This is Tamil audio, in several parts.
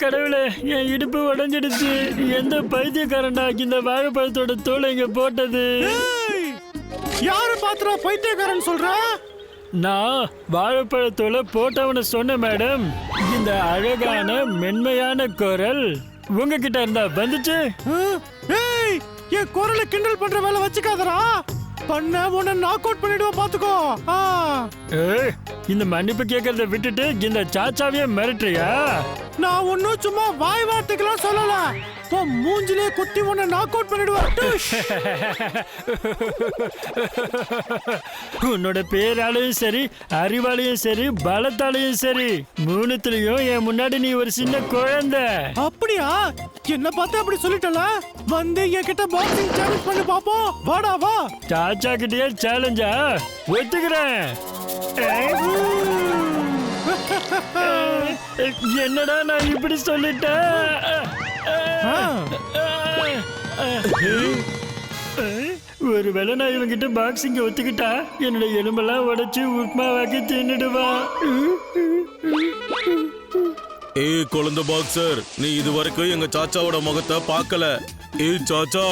கடவுளே, என் இடுப்பு உடைஞ்சிடுச்சு. எந்த பைத்தியக்காரன்டா இந்த வாழைப்பழத்தோட தோலை இங்க போட்டது? யாரு பாத்துறா பைத்தியக்காரன் சொல்ற? நான் வாழைப்பழத்தோலை போட்டவனை சொன்ன மேடம். இந்த அழகான மென்மையான குரல் உங்ககிட்ட இருந்தா வந்துச்சு. ஏய், என் குரலை கிண்டல் பண்ற வேலை வச்சுக்காதடா. பண்ண உன்னை நாக் அவுட் பண்ணிடுவோம் பாத்துக்கோ. இந்த மன்னிப்பு கேட்கறத விட்டுட்டு இந்த சாச்சாவையே மிரட்டுறியா? நான் ஒன்னும் சும்மா வாய் வார்த்தைக்கெல்லாம் சொல்லல. மூஞ்சிலே குத்தி உன்னை நாக் அவுட் பண்ணிடுவேன். உன்னோட பேராலையும் சரி, அறிவாலையும் சரி, பலத்தாலையும் சரி, மூணுத்திலையும் என் முன்னாடி நீ ஒரு சின்ன குழந்தை. அப்படியா? என்ன பார்த்து அப்படி சொல்லிட்டல? வந்து என்கிட்ட பாக்ஸிங் சேலஞ்ச் பண்ணி பாப்போம். வாடா வா. சாச்சா கிட்டயே சேலஞ்சா? ஒத்துக்கிறேன். என்னடா நான் இப்படி சொல்லிட்டேன்? ஒருவேளை நான் இவங்கிட்ட பாக்ஸிங்க ஒத்துக்கிட்டா என்னோட எலும்பெல்லாம் உடைச்சு உப்மாவாக்கி தின்னுடுவா. ஏய் குழந்தை பாக்ஸர், நீ இது வரைக்கும் எங்க சாச்சாவோட முகத்தை பார்க்கல. ஏய் சாச்சா,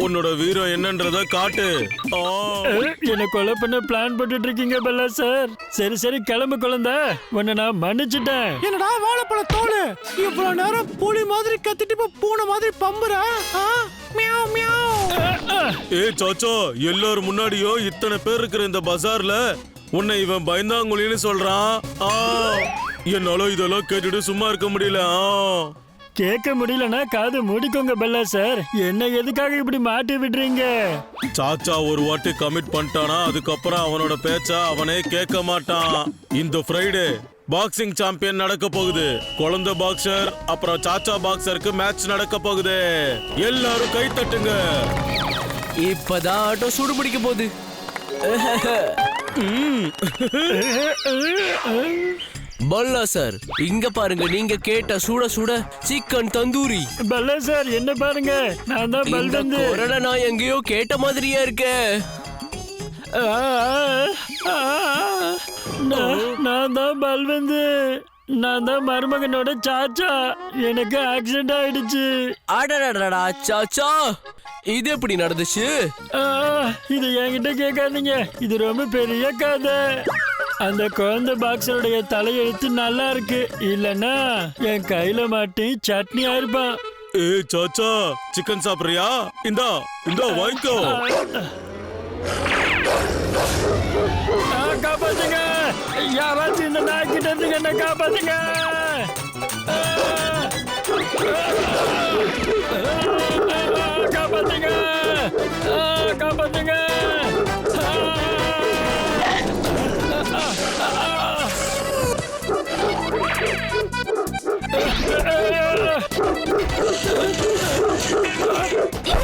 உன்னோட வீரம் என்னன்றத காட்டு. என்ன கொலை பண்ண பிளான் போட்டுட்டு இருக்கீங்க பல்லா சார். சரி சரி கிளம்பு குழந்தை, உன்னை நான் மன்னிச்சுட்டேன். என்னடா வாழைப்பழ தோலு, இவ்வளவு நேரம் புலி மாதிரி கத்திட்டு இப்ப பூனை மாதிரி பம்புற? Meow meow. ஏய் சாச்சா, எல்லாரும் முன்னாடியும் இத்தனை பேர் இருக்கிற இந்த பஜார்ல உன்னை இவன் பயந்தாங்குழின்னு சொல்றான். என்னால இதெல்லாம் கேட்டுட்டு சும்மா இருக்க முடியல. கேட்க முடியலன்னா காது மூடிக்கோங்க பல்லா சார். என்ன எதுக்காக இப்படி மாட்டி விடுறீங்க? சாச்சா ஒரு வாட்டி கமிட் பண்ணிட்டானா அதுக்கப்புறம் அவனோட பேச்ச அவனே கேட்க மாட்டான். இந்த ஃப்ரைடே பாக்ஸிங் சாம்பியன் நடக்க போகுது. குழந்தை பாக்ஸர் அப்புறம் சாச்சா பாக்ஸருக்கு மேட்ச் நடக்க போகுது. எல்லாரும் கை தட்டுங்க. இப்பதான் ஆட்டோ சூடு பிடிக்க போகுது. பல்லா சார், இங்க பாருங்க, நீங்க கேட்ட சுட சுட சிக்கன் தந்தூரி. பல்லா சார் என்ன பாருங்க, நான் தான் பல்வந்து. குரலை நான் எங்கேயோ கேட்ட மாதிரியா இருக்க. நான் தான் பல்வந்து. நான் தான் மருமகனோட சாச்சா. எனக்கு ஆக்சிடென்ட் ஆயிடுச்சு. அடடடடா சாச்சா, இது எப்படி நடந்துச்சு? இது என்கிட்ட கேட்காதீங்க, இது ரொம்ப பெரிய கதை. அந்த குழந்தை பாக்ஸருடைய தலையெழுத்து நல்லா இருக்கு, இல்லன்னா என் கையில மாட்டி சட்னி ஆயிருப்பான். ஏய் சாச்சா, சிக்கன் சாப்பிடுறியா? இந்தா இந்தா வாங்கிக்கோ. காப்பாத்துங்க, யாராச்சும் இந்த நாய்கிட்ட இருந்து என்ன காப்பாத்துங்க. காப்பாத்துங்க, காப்பாத்துங்க.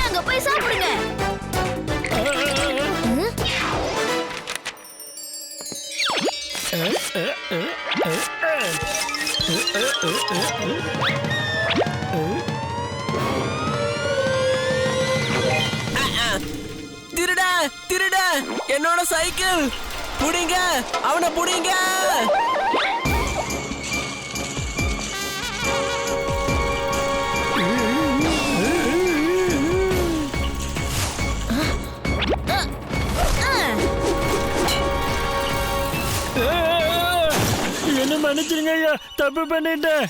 அங்க போய் சாப்பிடுங்க. திருட திருட, என்னோட சைக்கிள் புடிங்க, அவனை புடிங்க. என்ன மன்னிச்சிருங்க ஐயா, தப்பு பண்ணிட்டேன்.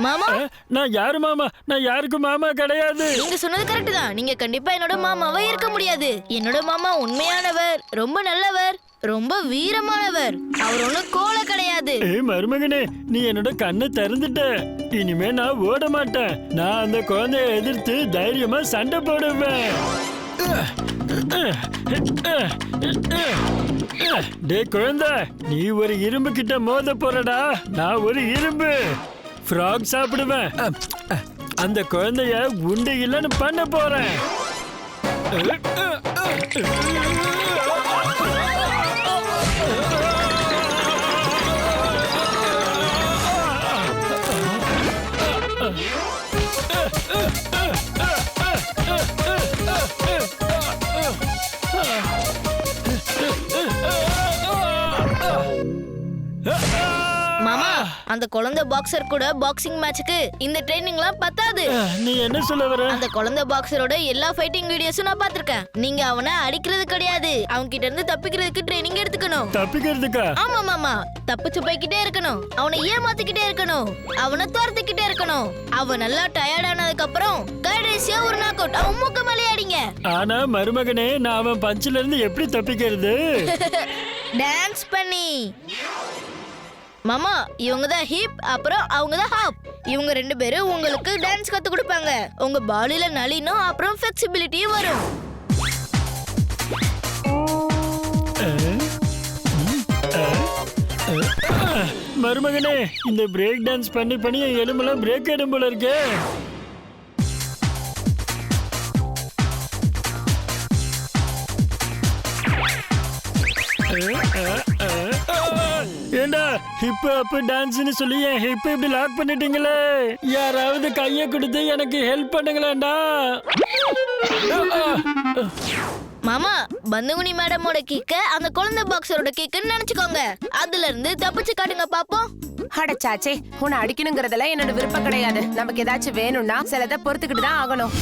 மாமா, நான் யாரு மாமா? நான் யாருக்கும் மாமா கிடையாது. நீங்க சொன்னது கரெக்ட் தான். நீங்க கண்டிப்பா என்னோட மாமாவா இருக்க முடியாது. என்னோட மாமா உண்மையானவர், ரொம்ப நல்லவர், ரொம்ப வீரமானவர். அவர் ஒண்ணும் கோலை கிடையாது. மருமகனே, நீ என்னோட கண்ணை திறந்துட்ட. இனிமே நான் ஓட மாட்டேன். நான் அந்த குழந்தைய எதிர்த்து தைரியமா சண்டை போடுவேன். டே குழந்தை, நீ ஒரு இரும்பு கிட்ட மோத போறடா. நான் ஒரு இரும்பு ஃப்ராக் சாப்பிடுவேன். அந்த குழந்தைய உண்டு இல்லைன்னு பண்ண போறேன். மாமா, அந்த குழந்தை பாக்ஸர் கூட பாக்ஸிங் மேட்சுக்கு இந்த ட்ரைனிங்லாம் பத்தாது. நீ என்ன சொல்ல வர? அந்த குழந்தை பாக்ஸரோட எல்லா ஃபைட்டிங் வீடியோஸும் நான் பார்த்திருக்கேன். நீங்க அவனை அடிக்கிறது கிடையாது, அவங்க கிட்ட இருந்து தப்பிக்கிறதுக்கு ட்ரைனிங் எடுத்துக்கணும். தப்பிக்கிறதுக்கா? ஆமா மாமா, தப்பிச்சு போய்கிட்டே இருக்கணும், அவனை ஏமாத்திக்கிட்டே இருக்கணும், அவனை துரத்திக்கிட்டே இருக்கணும். அவன் நல்லா டயர்ட் ஆனதுக்கு அப்புறம் கடைசியா ஒரு நாக் அவுட், அவன் மூக்க மேலே அடிங்க. ஆனா மருமகனே, நான் அவன் பஞ்சில இருந்து எப்படி தப்பிக்கிறது? டான்ஸ் பண்ணி. மாமா, இவங்க தான் ஹிப், அப்புறம் அவங்க தான் ஹாப். இவங்க ரெண்டு பேரும் உங்களுக்கு டான்ஸ் கத்து கொடுப்பாங்க. உங்க பாடியில நளினும் அப்புறம் ஃபிளெக்சிபிலிட்டியும் வரும். மருமகனே, இந்த பிரேக் டான்ஸ் பண்ணி பண்ணி என் எலும்பெல்லாம் பிரேக் ஆயிடும் போல இருக்கே. ஏண்டா ஹிப் அப் டான்ஸ்னு சொல்லி என் ஹிப் இப்படி லாக் பண்ணிட்டீங்களே. யாராவது கையை கொடுத்து எனக்கு ஹெல்ப் பண்ணுங்களேண்டா. மாமா, பந்துகுனி மேடமோட கிக்க அந்த குழந்தை பாக்ஸரோட கிக்குன்னு நினைச்சுக்கோங்க. அதுல இருந்து தப்பிச்சு காட்டுங்க பாப்போம். அடச்சாச்சே, உன்னை அடிக்கணுங்கிறதெல்லாம் என்னோட விருப்பம் கிடையாது. நமக்கு ஏதாச்சும் வேணும்னா சிலதை பொறுத்துக்கிட்டு தான் ஆகணும்.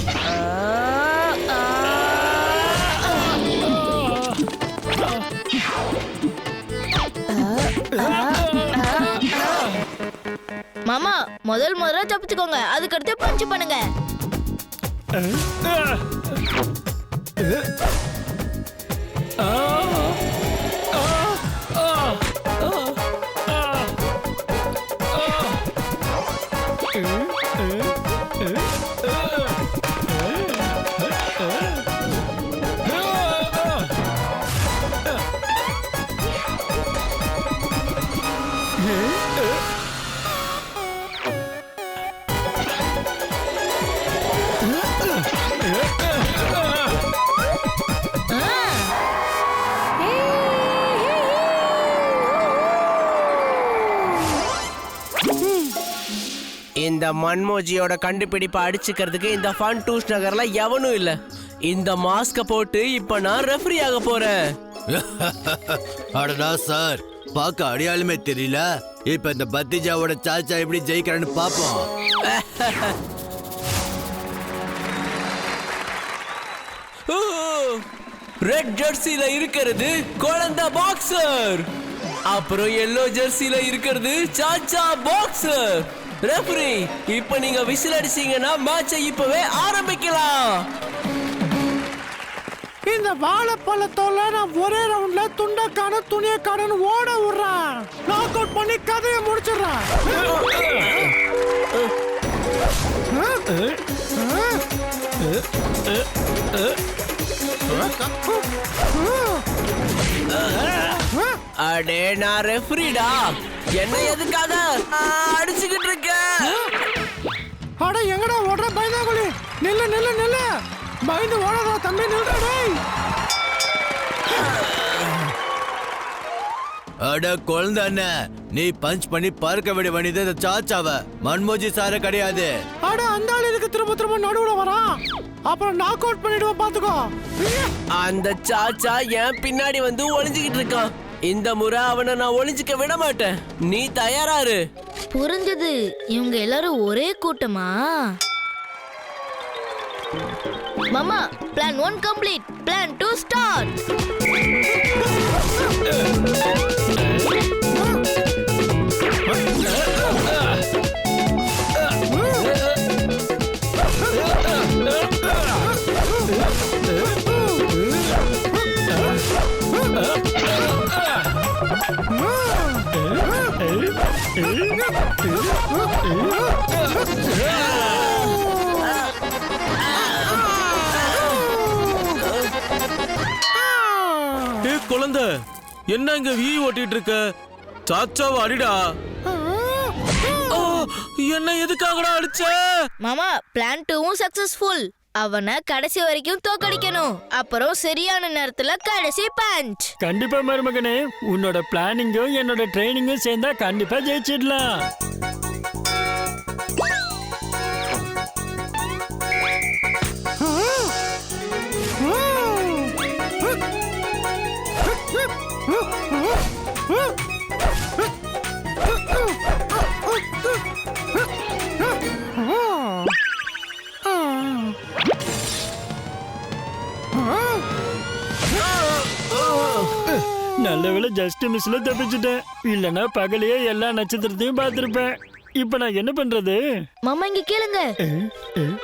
மாமா, முதல்ல தப்பிச்சுக்கோங்க, அதுக்கடுத்து பஞ்ச் பண்ணுங்க. இந்த மன்மோஜியோட கண்டுபிடிப்பை அடிச்சுக்கிறதுக்கு இந்த ஃபன் டூஸ் நகர்ல எவனும் இல்ல. இந்த மாஸ்க போட்டு இப்ப நான் ரெஃபரி ஆக போறேன். அடடா சார், பார்க்க அடையாளமே தெரியல. இப்ப இந்த பத்திஜாவோட சாச்சா எப்படி ஜெயிக்கிறான்னு பாப்போம். ரெட் ஜெர்சில இருக்கிறது குழந்தை பாக்ஸர், அப்புறம் எல்லோ ஜெர்சில இருக்கிறது சாச்சா பாக்ஸர். ரெஃபரி, இப்ப நீங்க விசில் அடிச்சீங்கன்னா மேட்சை இப்பவே ஆரம்பிக்கலாம். இந்த வாழைப்பழத்தோல நான் ஒரே ரவுண்ட்ல துண்டக்கான துணியக்கானு ஓட விடுறேன். நாக் அவுட் பண்ணி கதையை முடிச்சிடுறேன். அடே, நான் ரெஃபரிடா, என்ன எதுக்காக அடிச்சுக்கிட்டு இருக்க? அட எங்கடா ஓடுற பயந்தாங்குழி? நில்லு நில்லு நில்லு, பயந்து ஓடாதா தம்பி, நில்றா டேய். அட குழந்தை அண்ணன், நீ பஞ்ச் பண்ணி பார்க்க விட வேண்டியது இந்த சாச்சாவ, மன்மோஜி சார கிடையாது. அட அந்த ஆளு இதுக்கு திரும்ப திரும்ப நடுவுல வரான், அப்புறம் நாக் அவுட் பண்ணிடுவோம் பாத்துக்கோ. அந்த சாச்சா என் பின்னாடி வந்து ஒளிஞ்சுக்கிட்டு இருக்கான். இந்த முறை அவனை நான் ஒளிஞ்சுக்க விட மாட்டேன். நீ தயாராரு? புரிஞ்சது. இவங்க எல்லாரும் ஒரே கூட்டமா? மாமா, பிளான் 1 கம்ப்ளீட், பிளான் 2 ஸ்டார்ட். குழந்தை, என்ன இங்க வீ ஓட்டிட்டு இருக்க? சாச்சாவை அடிடா. என்ன எதுக்காகடா அடிச்ச? மாமா, பிளான் 2வும் சக்சஸ்ஃபுல். அவனை கடைசி வரைக்கும் தோக்கடிக்கணும், அப்புறம் சரியான நேரத்துல கடைசி பஞ்ச். கண்டிப்பா மருமகனே, உன்னோட பிளானிங்கும் என்னோட ட்ரைனிங்கும் சேர்ந்தா கண்டிப்பா ஜெயிச்சிடலாம். இரவுல ஜஸ்ட் மிஸ்ல தப்பிச்சிட்டேன். இல்லனா பகலையே எல்லா நட்சத்திரத்தையும் பார்த்திருப்பேன். இப்ப நான் என்ன பண்றது? மாமா இங்க கேளுங்க. அஹ், அஹ்.